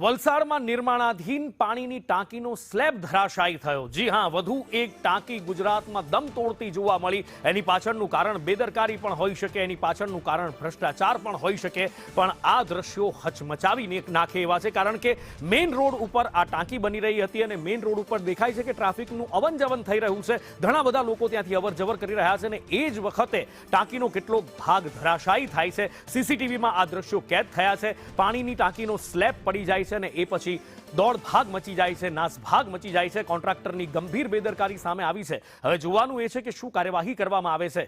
વલસાડમાં નિર્માણાધીન પાણીની ટાંકીનો સ્લેબ ધરાશાયી થયો। જી હા, વધુ એક ટાંકી ગુજરાતમાં દમ તોડતી જોવા મળી। એની પાછળનું કારણ બેદરકારી પણ હોઈ શકે, એની પાછળનું કારણ ભ્રષ્ટાચાર પણ હોઈ શકે, પણ આ દ્રશ્યો હચમચાવી નાખે એવા છે, કારણ કે મેઇન રોડ ઉપર આ ટાંકી બની રહી હતી અને મેઇન રોડ ઉપર દેખાય છે કે ટ્રાફિકનું અવનજવન થઈ રહ્યું છે। ઘણા બધા લોકો ત્યાંથી અવરજવર કરી રહ્યા છે અને એ જ વખતે ટાંકીનો કેટલો ભાગ ધરાશાયી થાય છે। સીસીટીવીમાં આ દ્રશ્યો કેદ થયા છે। પાણીની ટાંકીનો સ્લેબ પડી જાય છે અને એ પછી દોડભાગ મચી જાય છે, નાસભાગ મચી જાય છે। કોન્ટ્રાક્ટરની ગંભીર બેદરકારી સામે આવી છે। હવે જોવાનું એ છે કે શું કાર્યવાહી કરવામાં આવે છે।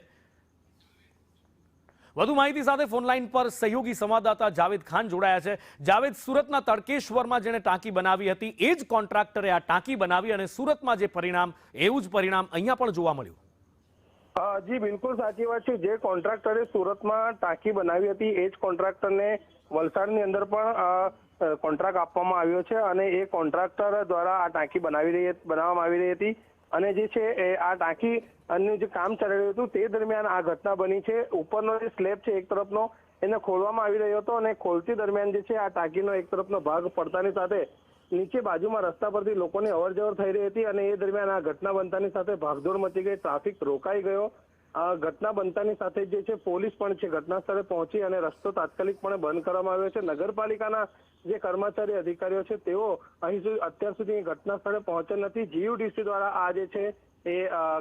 વધુ માહિતી સાથે ફોનલાઈન પર સહયોગી સંવાદદાતા જાવેદ ખાન જોડાયા છે। જાવેદ, સુરતના તડકેશ્વરમાં જેણે ટાંકી બનાવી હતી એ જ કોન્ટ્રાક્ટરે આ ટાંકી બનાવી અને સુરતમાં જે પરિણામ એવું જ પરિણામ અહીંયા પણ જોવા મળ્યું। જી બિલકુલ સાચી વાત છે। જે કોન્ટ્રાક્ટરે સુરતમાં ટાંકી બનાવી હતી એ જ કોન્ટ્રાક્ટરને વલસાડની અંદર પણ કોન્ટ્રાક્ટ આપવામાં આવ્યો છે અને એ કોન્ટ્રાક્ટર દ્વારા આ ટાંકી બનાવવામાં આવી રહી હતી અને જે છે એ આ ટાંકી નું જે કામ ચાલી રહ્યું હતું તે દરમિયાન આ ઘટના બની છે। ઉપરનો જે સ્લેબ છે એક તરફનો એને ખોલવામાં આવી રહ્યો હતો અને ખોલતી દરમિયાન જે છે આ ટાંકીનો એક તરફનો ભાગ પડતાની સાથે નીચે બાજુમાં રસ્તા પરથી લોકોની અવરજવર થઈ રહી હતી અને એ દરમિયાન આ ઘટના બનતાની સાથે ભાગદોડ મચી ગઈ, ટ્રાફિક રોકાઈ ગયો। ઘટના બનતાની સાથે જે છે પોલીસ પણ છે ઘટના સ્થળે પહોંચી અને રસ્તો તાત્કાલિકપણે બંધ કરવામાં આવ્યો છે। નગરપાલિકાના જે કર્મચારી અધિકારીઓ છે તેઓ અહીં સુધી અત્યાર સુધી ઘટના સ્થળે પહોંચ્યા નથી। જીયુડીસી દ્વારા આ જે છે એ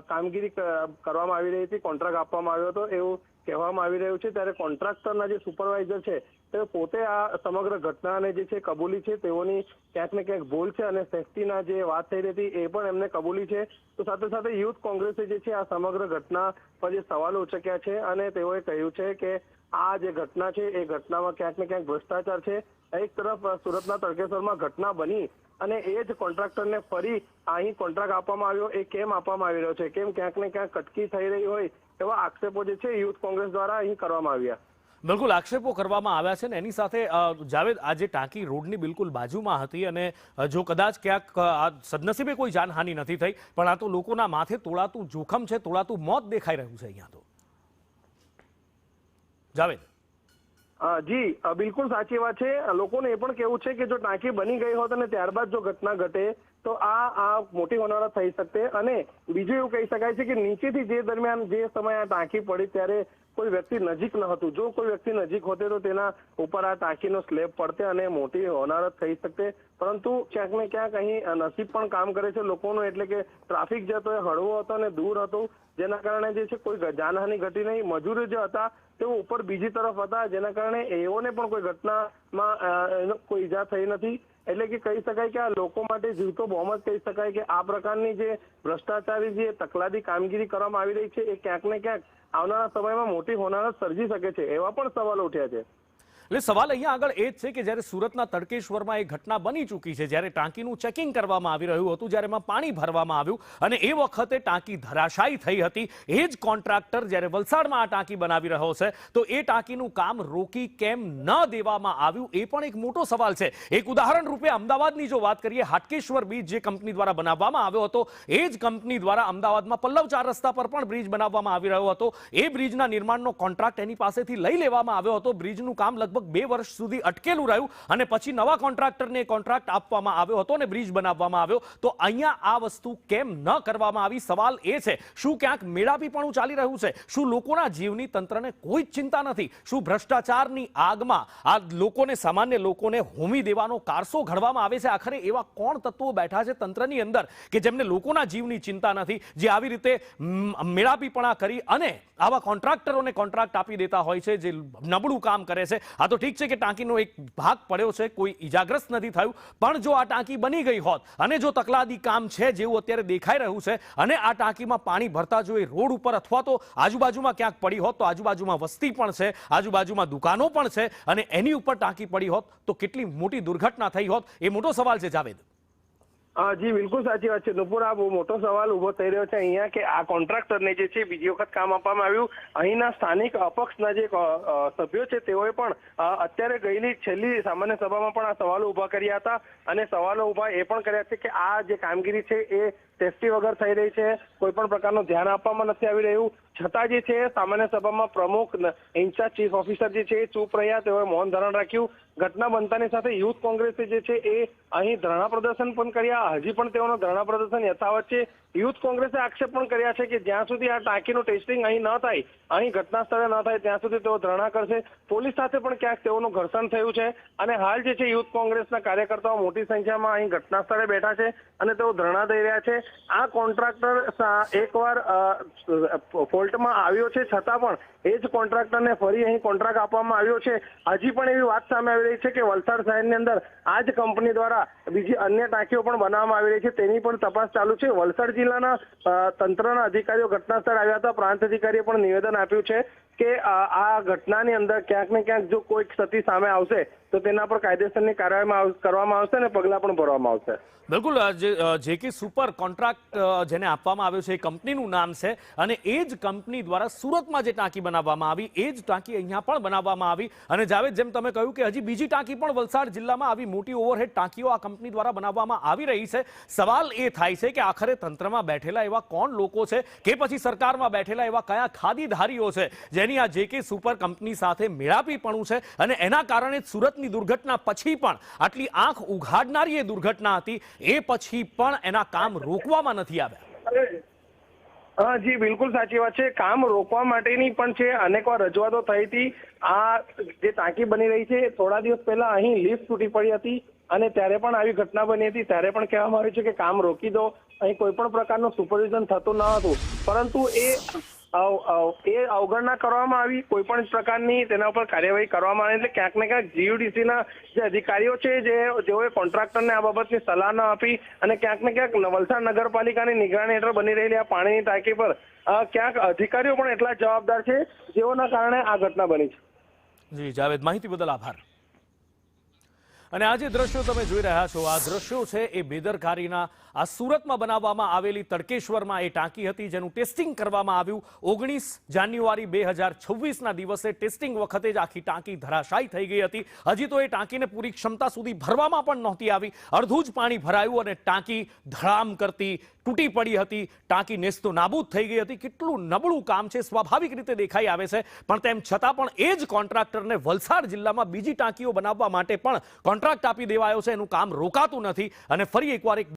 કામગીરી કરવામાં આવી રહી હતી, કોન્ટ્રાક્ટ આપવામાં આવ્યો હતો એવું કહેવામાં આવી રહ્યું છે। ત્યારે કોન્ટ્રાક્ટરના જે સુપરવાઇઝર છે તે પોતે આ સમગ્ર ઘટનાને જે છે કબૂલી છે, તેઓની ક્યાંક ને ક્યાંક ભૂલ છે અને સેફટીના જે વાત થઈ રહી હતી એ પણ એમને કબૂલી છે। તો સાથે સાથે યુથ કોંગ્રેસે જે છે આ સમગ્ર ઘટના પર જે સવાલો ઉચક્યા છે અને તેઓએ કહ્યું છે કે આ જે ઘટના છે એ ઘટનામાં ક્યાંક ને ક્યાંક ભ્રષ્ટાચાર છે। એક તરફ સુરતના તડકેશ્વરમાં ઘટના બની અને એ જ કોન્ટ્રાક્ટરને ફરી અહીં કોન્ટ્રાક્ટ આપવામાં આવ્યો, એ કેમ આપવામાં આવી રહ્યો છે, કેમ ક્યાંક ને ક્યાંક કટકી થઈ રહી હોય એવા આક્ષેપો જે છે યુથ કોંગ્રેસ દ્વારા અહીં કરવામાં આવ્યા। બિલકુલ આક્ષેપો કરવામાં આવ્યા છે ને એની સાથે જાવેદ, આ જે ટાંકી રોડની બિલકુલ બાજુમાં હતી અને જો કદાચ ક્યાંક સદનસીબે કોઈ જાનહાનિ નથી થઈ, પણ આ તો લોકોના માથે તોળાતું જોખમ છે, તોળાતું મોત દેખાઈ રહ્યું છે અહીંયા તો। જાવેદ જી બિલકુલ સાચી વાત છે। લોકોને એ પણ કહેવું છે કે જો ટાંકી બની ગઈ હોત અને ત્યારબાદ જો ઘટના ઘટે તો આ મોટી હોનારત થઈ શકતે। અને બીજું એવું કહી શકાય છે કે નીચેથી જે દરમિયાન જે સમયે આ ટાંકી પડી ત્યારે કોઈ વ્યક્તિ નજીક ન હતું। જો કોઈ વ્યક્તિ નજીક હોતે તો તેના ઉપર આ ટાંકીનો સ્લેબ પડતે અને મોટી હોનારત થઈ શકતે, પરંતુ ક્યાંક ને ક્યાંક અહીં નસીબ પણ કામ કરે છે લોકોનું, એટલે કે ટ્રાફિક જતો એ હળવો હતો અને દૂર હતો, જેના કારણે જે છે કોઈ જાનહાનિ ઘટી નહીં। મજૂરો જે હતા તેઓ ઉપર બીજી તરફ હતા, જેના કારણે એઓને પણ કોઈ ઘટનામાં કોઈ ઈજા થઈ નથી। એટલે કે કહી શકાય કે આ લોકો માટે જીવતો બોમ્બ જ કહી શકાય કે આ પ્રકારની જે ભ્રષ્ટાચારી જે તકલાદી કામગીરી કરવામાં આવી રહી છે એ ક્યાંક ને ક્યાંક આવનારા સમયમાં મોટી હોનારત સર્જી શકે છે, એવા પણ સવાલો ઉઠ્યા છે। એટલે સવાલ અહીંયા આગળ એ જ છે કે જ્યારે સુરતના તડકેશ્વરમાં એ ઘટના બની ચૂકી છે, જ્યારે ટાંકીનું ચેકિંગ કરવામાં આવી રહ્યું હતું, જ્યારે એમાં પાણી ભરવામાં આવ્યું અને એ વખતે ટાંકી ધરાશાયી થઈ હતી, એ જ કોન્ટ્રાક્ટર જ્યારે વલસાડમાં આ ટાંકી બનાવી રહ્યો છે તો એ ટાંકીનું કામ રોકી કેમ ન દેવામાં આવ્યું એ પણ એક મોટો સવાલ છે। એક ઉદાહરણ રૂપે અમદાવાદની જો વાત કરીએ, હાટકેશ્વર બ્રિજ જે કંપની દ્વારા બનાવવામાં આવ્યો હતો એ જ કંપની દ્વારા અમદાવાદમાં પલ્લવ 4 રસ્તા પર પણ બ્રિજ બનાવવામાં આવી રહ્યો હતો। એ બ્રિજના નિર્માણનો કોન્ટ્રાક્ટ એની પાસેથી લઈ લેવામાં આવ્યો હતો। બ્રિજનું કામ લગભગ 2 વર્ષ સુધી અટકેલું રહ્યું અને પછી નવા કોન્ટ્રાક્ટરને કોન્ટ્રાક્ટ આપવામાં આવ્યો હતો અને બ્રિજ બનાવવામાં આવ્યો। તો અહીંયા આ વસ્તુ કેમ ન કરવામાં આવી, સવાલ એ છે। શું ક્યાંક મેળાપીપણું ચાલી રહ્યું છે? શું લોકોના જીવની તંત્રને કોઈ જ ચિંતા નથી? શું ભ્રષ્ટાચારની આગમાં આ લોકોને, સામાન્ય લોકોને હોમી દેવાનો કારસો ઘડવામાં આવે છે? આખરે એવા કોણ તત્વો બેઠા છે તંત્રની અંદર કે જેમને લોકોના જીવની ચિંતા નથી, જે આવી રીતે મેળાપીપણા કરી અને આવા કોન્ટ્રાક્ટરોને કોન્ટ્રાક્ટ આપી દેતા હોય છે, જે નબળું કામ કરે છે? આ તો ઠીક છે કે ટાંકીનો એક ભાગ પડ્યો છે, કોઈ ઈજાગ્રસ્ત નથી થયું, પણ જો આ ટાંકી બની ગઈ હોત અને જો તકલાદી કામ છે જેવું અત્યારે દેખાઈ રહ્યું છે અને આ ટાંકીમાં પાણી ભરતા જો એ રોડ ઉપર અથવા તો આજુબાજુમાં ક્યાંક પડી હોત, તો આજુબાજુમાં વસ્તી પણ છે, આજુબાજુમાં દુકાનો પણ છે અને એની ઉપર ટાંકી પડી હોત તો કેટલી મોટી દુર્ઘટના થઈ હોત, એ મોટો સવાલ છે જાવેદ। જી બિલકુલ સાચી વાત છે નુપુર। આ બહુ મોટો સવાલ ઉભો થઈ રહ્યો છે અહીંયા કે આ કોન્ટ્રાક્ટરને જે છે બીજી વખત કામ આપવામાં આવ્યું। અહીંના સ્થાનિક અપક્ષના જે સભ્યો છે તેઓએ પણ અત્યારે ગયેલી છેલ્લી સામાન્ય સભામાં પણ આ સવાલો ઉભા કર્યા હતા અને સવાલો ઉભા એ પણ કર્યા છે કે આ જે કામગીરી છે એ સેફટી વગર થઈ રહી છે, કોઈ પણ પ્રકારનું ધ્યાન આપવામાં નથી આવી રહ્યું। છતાં જે છે સામાન્ય સભામાં પ્રમુખ ઇન્ચાર્જ ચીફ ઓફિસર જે છે એ ચૂપ રહ્યા, તેઓએ મૌન ધારણ રાખ્યું. ઘટના બનતાની સાથે યુથ કોંગ્રેસે જે છે એ અહીં ધરણા પ્રદર્શન પણ કર્યા. હજી પણ તેઓનો ધરણા પ્રદર્શન યથાવત છે. યુથ કોંગ્રેસે આક્ષેપ પણ કર્યા છે કે જ્યાં સુધી આ ટાંકીનું ટેસ્ટિંગ અહીં ન થાય, અહીં ઘટના સ્થળે ન થાય, ત્યાં સુધી તેઓ ધરણા કરશે. પોલીસ સાથે પણ ક્યાંક તેઓનું ઘર્ષણ થયું છે અને હાલ જે છે યુથ કોંગ્રેસના કાર્યકર્તાઓ મોટી સંખ્યામાં અહીં ઘટના સ્થળે બેઠા છે અને તેઓ ધરણા દઈ રહ્યા છે. આ કોન્ટ્રાક્ટર એકવાર ફોલ્ટમાં આવ્યો છે, છતાં પણ એ જ કોન્ટ્રાક્ટરને ફરી અહીં કોન્ટ્રાક્ટ આપવામાં આવ્યો છે. હજી પણ એવી વાત સામે આવી રહી છે કે વલસાડ શહેરની અંદર આ જ કંપની દ્વારા બીજી અન્ય ટાંકીઓ પણ બનાવવામાં આવી રહી છે, તેની પણ તપાસ ચાલુ છે. વલસાડ જિલ્લાના તંત્રના અધિકારીઓ ઘટના સ્થળે આવ્યા હતા. પ્રાંત અધિકારીએ પણ નિવેદન આપ્યું છે કે આ ઘટનાની અંદર ક્યાંક ને ક્યાંક જો કોઈ ક્ષતિ સામે આવશે તો તેના પર કાયદેસરની કાર્યવાહી કરવામાં આવશે અને પગલાં પણ ભરવામાં આવશે. બિલકુલ, જેકે સુપર કોન્ટ્રાક્ટ જેને આપવામાં આવ્યો છે એ કંપનીનું નામ છે અને એ જ કંપની દ્વારા સુરતમાં જે ટાંકી બનાવવામાં આવી એ જ ટાંકી અહીંયા પણ બનાવવામાં આવી. અને જાવેદ, જેમ તમે કહ્યું કે હજી બીજી ટાંકી પણ વલસાડ જિલ્લામાં આવી મોટી ઓવરહેડ ટાંકીઓ આ કંપની દ્વારા બનાવવામાં આવી રહી છે. સવાલ એ થાય છે કે આખરે તંત્રમાં બેઠેલા એવા કોણ લોકો છે કે પછી સરકારમાં બેઠેલા એવા કયા ખાદીધારીઓ છે જેની આ જેકે સુપર કંપની સાથે મેળાપીપણું છે અને એના કારણે સુરતની દુર્ઘટના પછી પણ આટલી આંખ ઉઘાડનારી એ દુર્ઘટના હતી, એ પછી પણ એના કામ રોકવામાં નથી આવ્યા. જી બિલકુલ સાચી વાત છે. કામ રોકવા માટેની પણ છે અનેકવાર રજૂઆતો થઈ હતી. આ જે ટાંકી બની રહી છે થોડા દિવસ પહેલા અહીં લિફ્ટ તૂટી પડી હતી અને ત્યારે પણ આવી ઘટના બની હતી. ત્યારે પણ કહેવામાં આવ્યું છે કે કામ રોકી દો, અહીં કોઈ પણ પ્રકારનું સુપરવિઝન થતું ન હતું, પરંતુ એ અવગણના કરવામાં આવી. કોઈ પણ પ્રકારની તેના ઉપર કાર્યવાહી કરવામાં આવી. એટલે ક્યાંક ને ક્યાંક જીયુડીસીના જે અધિકારીઓ છે જેઓએ કોન્ટ્રાક્ટરને આ બાબતની સલાહ ન આપી અને ક્યાંક ને ક્યાંક વલસાડ નગરપાલિકાની નિગરાની હેઠળ બની રહેલી આ પાણીની ટાંકી પર ક્યાંક અધિકારીઓ પણ એટલા જવાબદાર છે જેઓના કારણે આ ઘટના બની છે. જી જાવેદ, માહિતી બદલ આભાર. અને આ જે દ્રશ્યો તમે જોઈ રહ્યા છો, આ દ્રશ્યો છે એ બેદરકારીના. આ સુરતમાં બનાવવામાં આવેલી તડકેશ્વરમાં એ ટાંકી હતી જેનું ટેસ્ટિંગ કરવામાં આવ્યું. 19 જાન્યુઆરી 2026ના દિવસે ટેસ્ટિંગ વખતે જ આખી ટાંકી ધરાશાયી થઈ ગઈ હતી. હજી તો એ ટાંકીને પૂરી ક્ષમતા સુધી ભરવામાં પણ નહોતી આવી. અડધું જ પાણી ભરાયું અને ટાંકી ધડામ કરતી તૂટી પડી હતી. ટાંકી નેસ્તો નાબૂદ થઈ ગઈ હતી. કેટલું નબળું કામ છે સ્વાભાવિક રીતે દેખાઈ આવે છે, પણ તેમ છતાં પણ એ જ કોન્ટ્રાક્ટરને વલસાડ જિલ્લામાં બીજી ટાંકીઓ બનાવવા માટે પણ કોન્ટ્રાક્ટ આપી દેવાયો છે. એનું કામ રોકાતું નથી અને ફરી એકવાર